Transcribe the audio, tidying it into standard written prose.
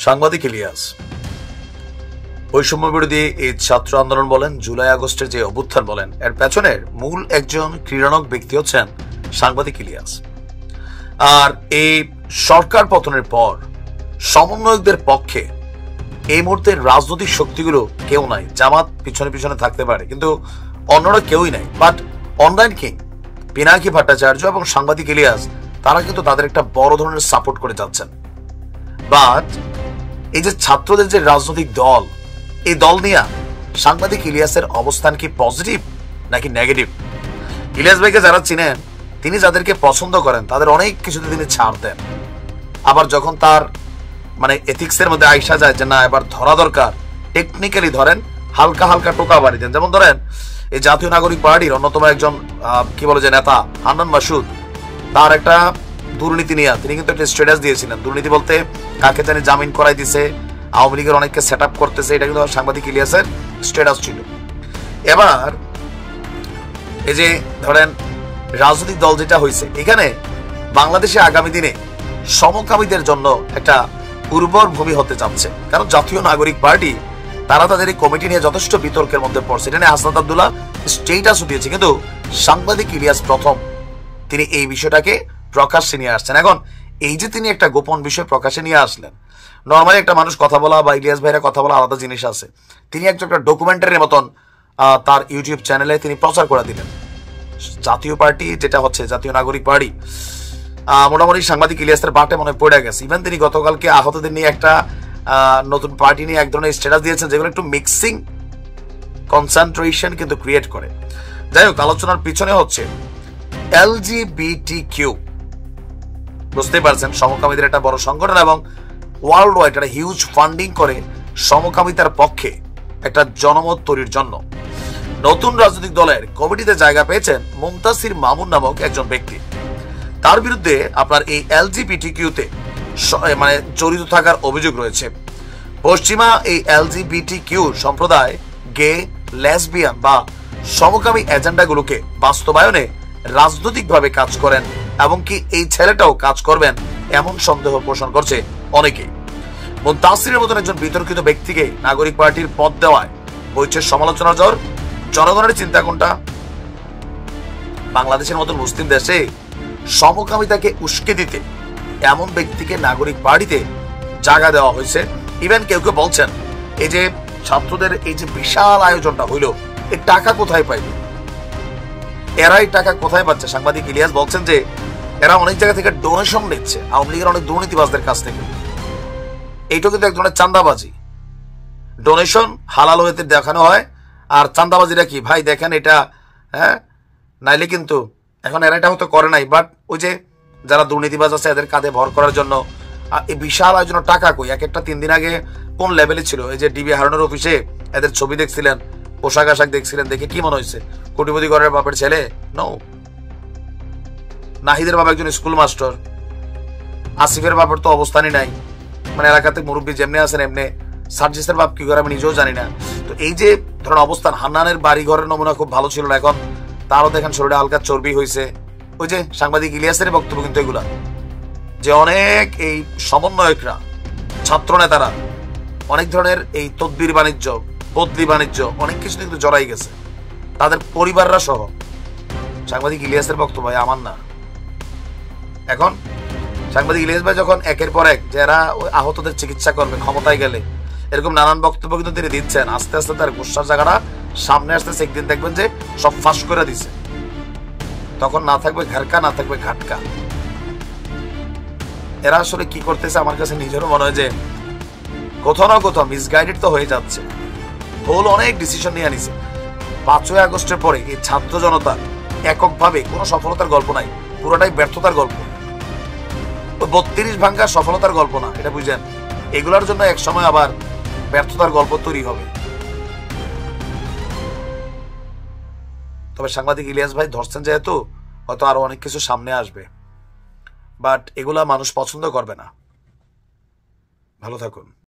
সাংবাদিক ইলিয়াস বৈষম্য বিরোধী এই ছাত্র আন্দোলন বলেন, জুলাই আগস্টের যে অভ্যুত্থান বলেন, এর পেছনের মূল একজন ক্রীড়ানক ব্যক্তি হচ্ছেন সাংবাদিক ইলিয়াস। আর এই সরকার পতনের পর সমন্বয়কদের পক্ষে এই মুহূর্তে রাজনৈতিক শক্তিগুলো কেউ নাই। জামাত পিছনে পিছনে থাকতে পারে, কিন্তু অন্যরা কেউই নাই। But online king Pinaki Bhattacharya এবং সাংবাদিক ইলিয়াস তারা কিন্তু তাদের একটা বড় ধরনের সাপোর্ট করে যাচ্ছেন। বাট এই যে ছাত্রদের যে রাজনৈতিক দল, এই দল নিয়ে সাংবাদিক ইলিয়াসের অবস্থান কি পজিটিভ নাকি নেগেটিভ? ইলিয়াস ভাইকে যারা চিনেন, তিনি যাদেরকে পছন্দ করেন তাদের অনেক কিছুতে তিনি ছাড় দেন। আবার যখন তার এথিক্সের মধ্যে আইসা যায় যে না এবার ধরা দরকার, টেকনিক্যালি ধরেন হালকা হালকা টোকা বাড়ি দেন। যেমন ধরেন এই জাতীয় নাগরিক পার্টির অন্যতম একজন নেতা হান্নান মাসুদ, তার একটা দুর্নীতি নিয়ে তিনি কিন্তু একটা স্ট্যাটাস দিয়েছিলেন। দুর্নীতি বলতে কাকে জানি জামিন করাই দিছে, আওয়ামী লীগের অনেককে সেট আপ করতেছে, এটা কিন্তু সাংবাদিক ইলিয়াসের স্ট্যাটাস ছিল। এবার এই যে ধরেন রাজনৈতিক দল যেটা হয়েছে, এখানে বাংলাদেশে আগামী দিনে সমকামীদের জন্য একটা উর্বর ভূমি হতে যাচ্ছে। কারণ জাতীয় নাগরিক পার্টি তারা তাদের এই কমিটি নিয়ে যথেষ্ট বিতর্কের মধ্যে পড়ছে। এটা নিয়ে হাসনাত আব্দুল্লাহ স্টেটাসও দিয়েছে, কিন্তু সাংবাদিক ইলিয়াস প্রথম তিনি এই বিষয়টাকে প্রকাশ্যে নিয়ে আসছেন। এখন এই যে তিনি একটা গোপন বিষয় প্রকাশ্যে নিয়ে আসলেন, নর্মালি একটা মানুষ কথা বলা বা ইলিয়াস ভাইরা কথা বলা আলাদা জিনিস আছে। তিনি একটা ডকুমেন্টারির মতন তার ইউটিউব চ্যানেলে তিনি প্রচার করে দিলেন। জাতীয় পার্টি যেটা হচ্ছে জাতীয় নাগরিক পার্টি, মোটামুটি সাংবাদিক ইলিয়াসের বাটে মনে পড়ে গেছে। ইভেন তিনি গতকালকে আহতদের নিয়ে একটা নতুন পার্টি নিয়ে এক ধরনের স্ট্যাটাস দিয়েছেন, যেগুলো একটু মিক্সিং কনসেন্ট্রেশন কিন্তু ক্রিয়েট করে। যাই হোক, আলোচনার পিছনে হচ্ছে LGBTQ, বুঝতেই পারছেন সমকামীদের একটা বড় সংগঠন এবং ওয়ার্ল্ড ওয়াইড একটা হিউজ ফান্ডিং করে সমকামিতার পক্ষে একটা জনমত তৈরির জন্য। নতুন রাজনৈতিক দলের কমিটিতে জায়গা পেয়েছেন মুমতাসির মামুন নামক একজন ব্যক্তি। তার বিরুদ্ধে আপনার এই LGBTQ-তে জড়িত থাকার অভিযোগ রয়েছে। পশ্চিমা এই LGBTQ সম্প্রদায় গে, লেসবিয়ান বা সমকামী এজেন্ডাগুলোকে বাস্তবায়নে রাজনৈতিকভাবে কাজ করেন, এবং কি এই ছেলেটাও কাজ করবেন এমন সন্দেহ পোষণ করছে অনেকেই। মুমতাসিরের মতন একজন বিতর্কিত ব্যক্তিকে নাগরিক পার্টির পদ দেওয়ায় বইছে সমালোচনার ঝড়। জনগণের চিন্তা কোনটা? বাংলাদেশের মতন মুসলিম দেশে সমকামিতাকে উস্কে দিতে এমন ব্যক্তিকে নাগরিক পার্টিতে জায়গা দেওয়া হয়েছে। ইভেন কেউ কেউ বলছেন এই যে ছাত্রদের এই যে বিশাল আয়োজনটা হইল, এই টাকা কোথায় পাইল? এরাই টাকা কোথায় পাচ্ছে? সাংবাদিক ইলিয়াস বলছেন যে এরা অনেক জায়গা থেকে ডোনেশন নিচ্ছে, আওয়ামী লীগের অনেক দুর্নীতিবাজদের কাছ থেকে। এইটা কিন্তু এক ধরনের চাঁদাবাজি। ডোনেশন হালাল হইতে দেখানো হয়, আর চাঁদাবাজিটা কি ভাই দেখেন এটা, হ্যাঁ নাইলে কিন্তু এখন এরা এটা হয়তো করে নাই, বাট ওই যে যারা দুর্নীতিবাজ আছে এদের কাঁধে ভর করার জন্য এই বিশাল আয়োজনের টাকা কই? এক একটা 3 দিন আগে কোন লেভেলে ছিল? এই যে ডিবি হারুনের অফিসে এদের ছবি দেখছিলেন, পোশাক আশাক দেখছিলেন, দেখে কি মনে হয়েছে? কোটিপতি ঘরের বাপের ছেলে? নো। নাহিদের বাবা একজন স্কুল মাস্টার, আসিফের বাপের তো অবস্থানই নাই, এলাকাতে মুরব্বী যেমনি আছেন এমনি। সার্জিসের বাপ কি করে আমি নিজেও জানি না। তো এই যে ধরেন অবস্থান, হান্নানের বাড়ি ঘরের নমুনা খুব ভালো ছিল না, এখন তারও দেখেন শরীরে হালকা চর্বি হয়েছে। ওই যে সাংবাদিক ইলিয়াসের বক্তব্য কিন্তু এগুলা, যে অনেক এই সমন্বয়করা, ছাত্র নেতারা অনেক ধরনের এই তদবির বাণিজ্য, বদলি বাণিজ্য, অনেক কিছু কিন্তু জড়াই গেছে, তাদের পরিবাররা সহ। সাংবাদিক ইলিয়াসের বক্তব্য আমার না। এখন সাংবাদিক ইলিয়াস ভাই যখন একের পর এক যারা আহতদের চিকিৎসা করবে ক্ষমতায় গেলে, এরকম নানান বক্তব্য কিন্তু তিনি দিচ্ছেন, আস্তে আস্তে তার গুসার জায়গাটা সামনে আসতেছে। একদিন দেখবেন যে সব ফাঁস করে দিছে, তখন না থাকবে ঘাটকা, না থাকবে ঘাটকা। এরা আসলে কি করতেছে আমার কাছে নিজেরও মনে হয় যে কোথাও না কোথাও মিসগাইডেড তো হয়ে যাচ্ছে। ভুল অনেক ডিসিশন নিয়ে আনিছে। 5ই আগস্টের পরে এই ছাত্র জনতা এককভাবে কোনো সফলতার গল্প নাই, পুরোটাই ব্যর্থতার গল্প। 32 ভাঙ্গা সফলতার গল্প না, এটা বুঝেন। এগুলোর জন্য এক সময় আবার ব্যর্থতার গল্প তৈরি হবে। তবে সাংবাদিক ইলিয়াস ভাই ধরছেন যেহেতু, হয়তো আরো অনেক কিছু সামনে আসবে, বাট এগুলা মানুষ পছন্দ করবে না। ভালো থাকুন।